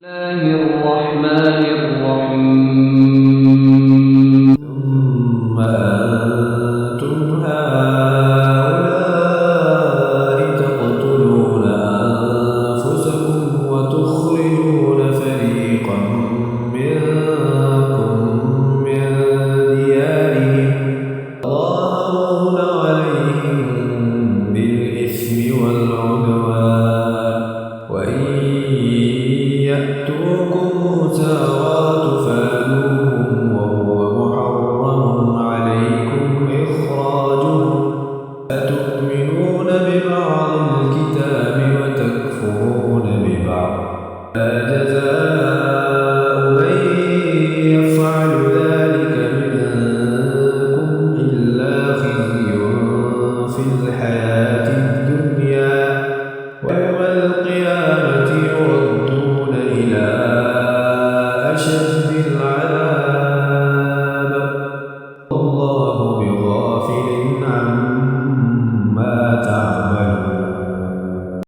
الله الرحمن الرحيم ثم أنتم هؤلاء تقتلون أنفسكم وتخرجون فريقا منكم من ديارهم تظاهرون عليهم بالإثم والعدوان وإن يأتوكم أسارى تفادوهم وهو محرم عليكم إخراجهم أتؤمنون ببعض الكتاب وتكفرون ببعض لا جزاء